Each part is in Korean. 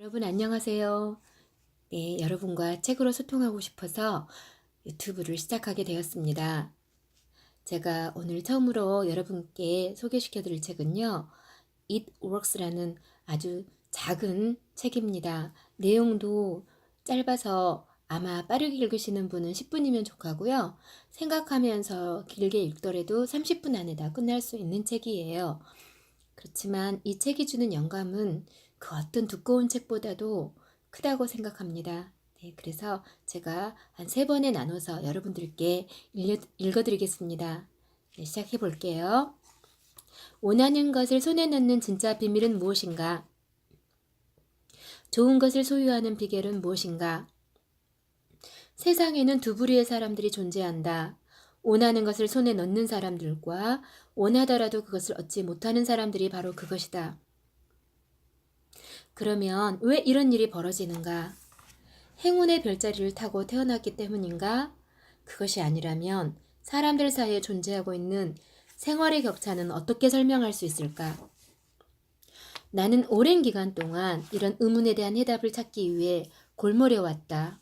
여러분 안녕하세요. 네, 여러분과 책으로 소통하고 싶어서 유튜브를 시작하게 되었습니다. 제가 오늘 처음으로 여러분께 소개시켜 드릴 책은요. It Works라는 아주 작은 책입니다. 내용도 짧아서 아마 빠르게 읽으시는 분은 10분이면 족하고요. 생각하면서 길게 읽더라도 30분 안에 다 끝날 수 있는 책이에요. 그렇지만 이 책이 주는 영감은 그 어떤 두꺼운 책보다도 크다고 생각합니다. 네, 그래서 제가 한 3번에 나눠서 여러분들께 읽어드리겠습니다. 네, 시작해 볼게요. 원하는 것을 손에 넣는 진짜 비밀은 무엇인가? 좋은 것을 소유하는 비결은 무엇인가? 세상에는 두 부류의 사람들이 존재한다. 원하는 것을 손에 넣는 사람들과 원하더라도 그것을 얻지 못하는 사람들이 바로 그것이다. 그러면 왜 이런 일이 벌어지는가? 행운의 별자리를 타고 태어났기 때문인가? 그것이 아니라면 사람들 사이에 존재하고 있는 생활의 격차는 어떻게 설명할 수 있을까? 나는 오랜 기간 동안 이런 의문에 대한 해답을 찾기 위해 골몰해 왔다.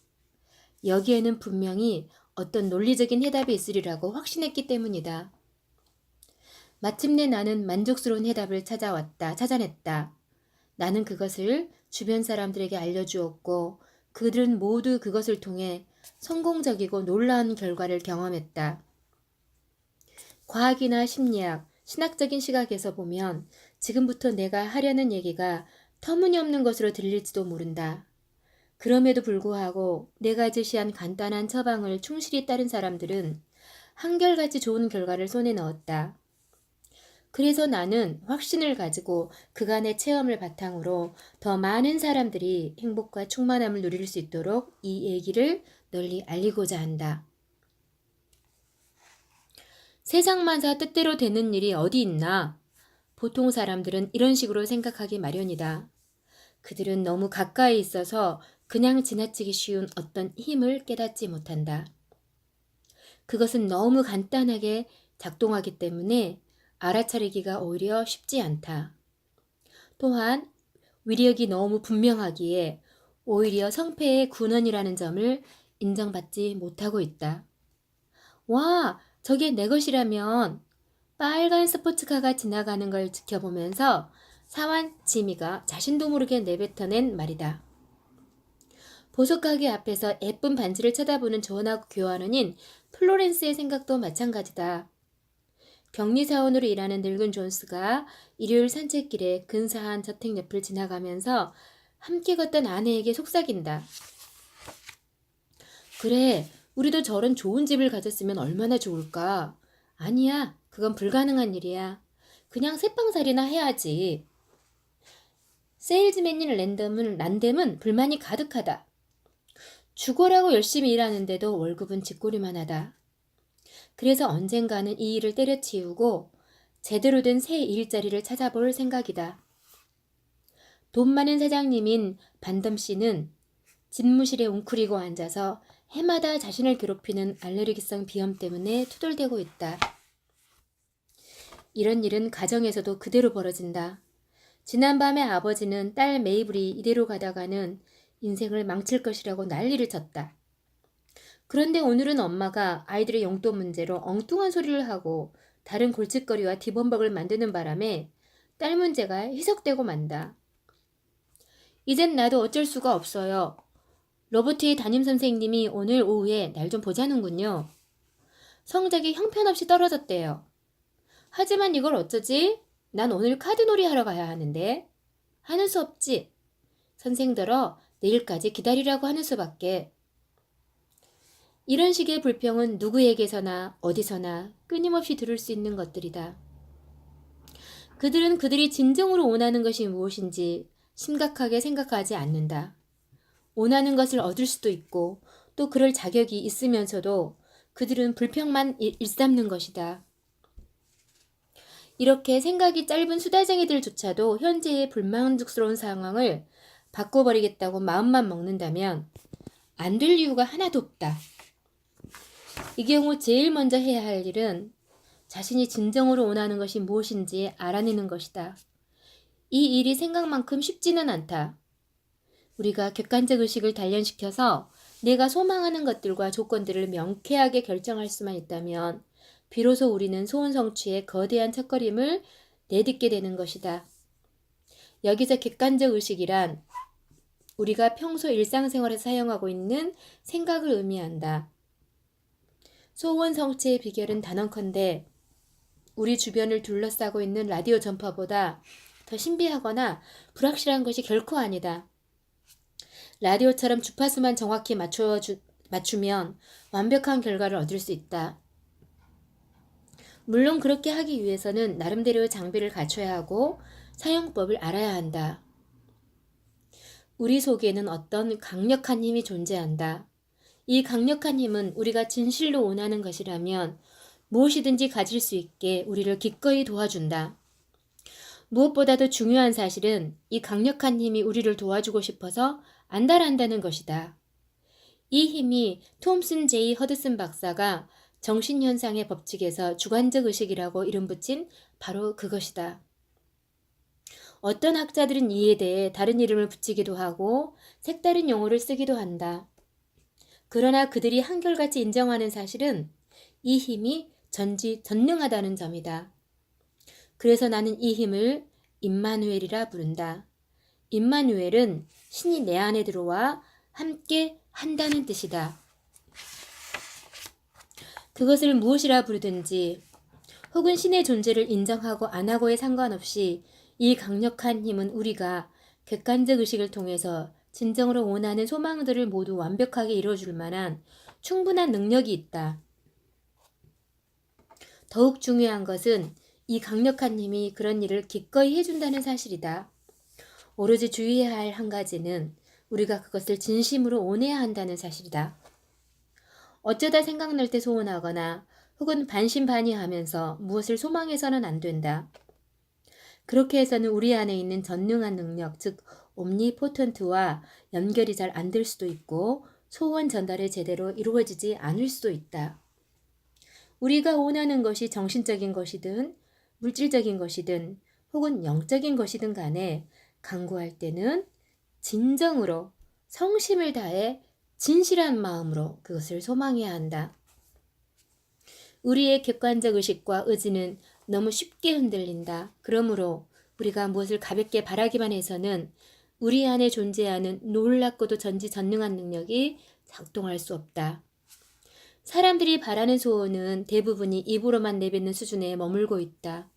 여기에는 분명히 어떤 논리적인 해답이 있으리라고 확신했기 때문이다. 마침내 나는 만족스러운 해답을 찾아냈다. 나는 그것을 주변 사람들에게 알려주었고 그들은 모두 그것을 통해 성공적이고 놀라운 결과를 경험했다. 과학이나 심리학, 신학적인 시각에서 보면 지금부터 내가 하려는 얘기가 터무니없는 것으로 들릴지도 모른다. 그럼에도 불구하고 내가 제시한 간단한 처방을 충실히 따른 사람들은 한결같이 좋은 결과를 손에 넣었다. 그래서 나는 확신을 가지고 그간의 체험을 바탕으로 더 많은 사람들이 행복과 충만함을 누릴 수 있도록 이 얘기를 널리 알리고자 한다. 세상만사 뜻대로 되는 일이 어디 있나? 보통 사람들은 이런 식으로 생각하기 마련이다. 그들은 너무 가까이 있어서 그냥 지나치기 쉬운 어떤 힘을 깨닫지 못한다. 그것은 너무 간단하게 작동하기 때문에 알아차리기가 오히려 쉽지 않다. 또한 위력이 너무 분명하기에 오히려 성패의 군원이라는 점을 인정받지 못하고 있다. 와, 저게 내 것이라면 빨간 스포츠카가 지나가는 걸 지켜보면서 사완 지미가 자신도 모르게 내뱉어낸 말이다. 보석가게 앞에서 예쁜 반지를 쳐다보는 존하고 교환원인 플로렌스의 생각도 마찬가지다. 격리사원으로 일하는 늙은 존스가 일요일 산책길에 근사한 저택 옆을 지나가면서 함께 걷던 아내에게 속삭인다. 그래, 우리도 저런 좋은 집을 가졌으면 얼마나 좋을까? 아니야, 그건 불가능한 일이야. 그냥 새빵살이나 해야지. 세일즈맨인 란뎀은 불만이 가득하다. 죽어라고 열심히 일하는데도 월급은 쥐꼬리만 하다. 그래서 언젠가는 이 일을 때려치우고 제대로 된 새 일자리를 찾아볼 생각이다. 돈 많은 사장님인 반덤 씨는 집무실에 웅크리고 앉아서 해마다 자신을 괴롭히는 알레르기성 비염 때문에 투덜대고 있다. 이런 일은 가정에서도 그대로 벌어진다. 지난밤에 아버지는 딸 메이블이 이대로 가다가는 인생을 망칠 것이라고 난리를 쳤다. 그런데 오늘은 엄마가 아이들의 용돈 문제로 엉뚱한 소리를 하고 다른 골칫거리와 뒤범벅을 만드는 바람에 딸 문제가 희석되고 만다. 이젠 나도 어쩔 수가 없어요. 로버트의 담임선생님이 오늘 오후에 날 좀 보자는군요. 성적이 형편없이 떨어졌대요. 하지만 이걸 어쩌지? 난 오늘 카드놀이 하러 가야 하는데. 하는 수 없지. 선생들어 내일까지 기다리라고 하는 수밖에. 이런 식의 불평은 누구에게서나 어디서나 끊임없이 들을 수 있는 것들이다. 그들은 그들이 진정으로 원하는 것이 무엇인지 심각하게 생각하지 않는다. 원하는 것을 얻을 수도 있고 또 그럴 자격이 있으면서도 그들은 불평만 일삼는 것이다. 이렇게 생각이 짧은 수다쟁이들조차도 현재의 불만족스러운 상황을 바꿔버리겠다고 마음만 먹는다면 안 될 이유가 하나도 없다. 이 경우 제일 먼저 해야 할 일은 자신이 진정으로 원하는 것이 무엇인지 알아내는 것이다. 이 일이 생각만큼 쉽지는 않다. 우리가 객관적 의식을 단련시켜서 내가 소망하는 것들과 조건들을 명쾌하게 결정할 수만 있다면 비로소 우리는 소원 성취의 거대한 첫걸음을 내딛게 되는 것이다. 여기서 객관적 의식이란 우리가 평소 일상생활에서 사용하고 있는 생각을 의미한다. 소원 성취의 비결은 단언컨대 우리 주변을 둘러싸고 있는 라디오 전파보다 더 신비하거나 불확실한 것이 결코 아니다. 라디오처럼 주파수만 정확히 맞추면 완벽한 결과를 얻을 수 있다. 물론 그렇게 하기 위해서는 나름대로의 장비를 갖춰야 하고 사용법을 알아야 한다. 우리 속에는 어떤 강력한 힘이 존재한다. 이 강력한 힘은 우리가 진실로 원하는 것이라면 무엇이든지 가질 수 있게 우리를 기꺼이 도와준다. 무엇보다도 중요한 사실은 이 강력한 힘이 우리를 도와주고 싶어서 안달한다는 것이다. 이 힘이 톰슨 제이 허드슨 박사가 정신현상의 법칙에서 주관적 의식이라고 이름 붙인 바로 그것이다. 어떤 학자들은 이에 대해 다른 이름을 붙이기도 하고 색다른 용어를 쓰기도 한다. 그러나 그들이 한결같이 인정하는 사실은 이 힘이 전지전능하다는 점이다. 그래서 나는 이 힘을 임마누엘이라 부른다. 임마누엘은 신이 내 안에 들어와 함께 한다는 뜻이다. 그것을 무엇이라 부르든지 혹은 신의 존재를 인정하고 안 하고에 상관없이 이 강력한 힘은 우리가 객관적 의식을 통해서 진정으로 원하는 소망들을 모두 완벽하게 이루어줄 만한 충분한 능력이 있다. 더욱 중요한 것은 이 강력한 힘이 그런 일을 기꺼이 해준다는 사실이다. 오로지 주의해야 할 한 가지는 우리가 그것을 진심으로 원해야 한다는 사실이다. 어쩌다 생각날 때 소원하거나 혹은 반신반의하면서 무엇을 소망해서는 안 된다. 그렇게 해서는 우리 안에 있는 전능한 능력, 즉 옴니포텐트와 연결이 잘 안 될 수도 있고 소원 전달이 제대로 이루어지지 않을 수도 있다. 우리가 원하는 것이 정신적인 것이든 물질적인 것이든 혹은 영적인 것이든 간에 간구할 때는 진정으로 성심을 다해 진실한 마음으로 그것을 소망해야 한다. 우리의 객관적 의식과 의지는 너무 쉽게 흔들린다. 그러므로 우리가 무엇을 가볍게 바라기만 해서는 우리 안에 존재하는 놀랍고도 전지전능한 능력이 작동할 수 없다. 사람들이 바라는 소원은 대부분이 입으로만 내뱉는 수준에 머물고 있다.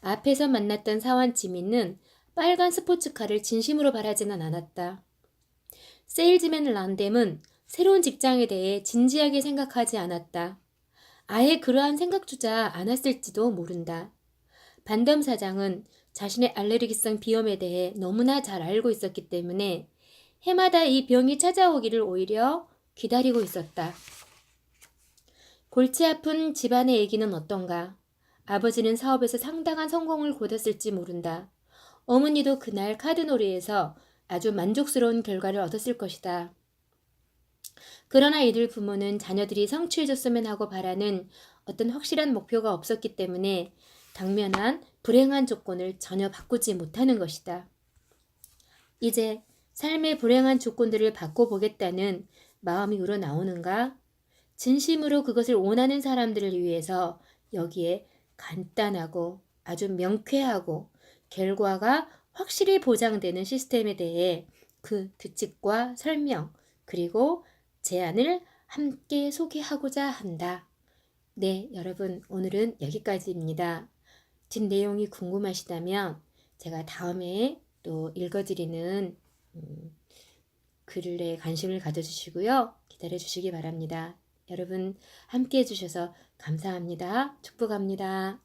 앞에서 만났던 사원 지민은 빨간 스포츠카를 진심으로 바라지는 않았다. 세일즈맨 란뎀은 새로운 직장에 대해 진지하게 생각하지 않았다. 아예 그러한 생각조차 않았을지도 모른다. 반덤 사장은 자신의 알레르기성 비염에 대해 너무나 잘 알고 있었기 때문에 해마다 이 병이 찾아오기를 오히려 기다리고 있었다. 골치 아픈 집안의 얘기는 어떤가? 아버지는 사업에서 상당한 성공을 거뒀을지 모른다. 어머니도 그날 카드놀이에서 아주 만족스러운 결과를 얻었을 것이다. 그러나 이들 부모는 자녀들이 성취해줬으면 하고 바라는 어떤 확실한 목표가 없었기 때문에 당면한 불행한 조건을 전혀 바꾸지 못하는 것이다. 이제 삶의 불행한 조건들을 바꿔보겠다는 마음이 우러나오는가? 진심으로 그것을 원하는 사람들을 위해서 여기에 간단하고 아주 명쾌하고 결과가 확실히 보장되는 시스템에 대해 그 규칙과 설명 그리고 제안을 함께 소개하고자 한다. 네, 여러분 오늘은 여기까지입니다. 뒷내용이 궁금하시다면 제가 다음에 또 읽어드리는 글에 관심을 가져주시고요. 기다려주시기 바랍니다. 여러분 함께 해주셔서 감사합니다. 축복합니다.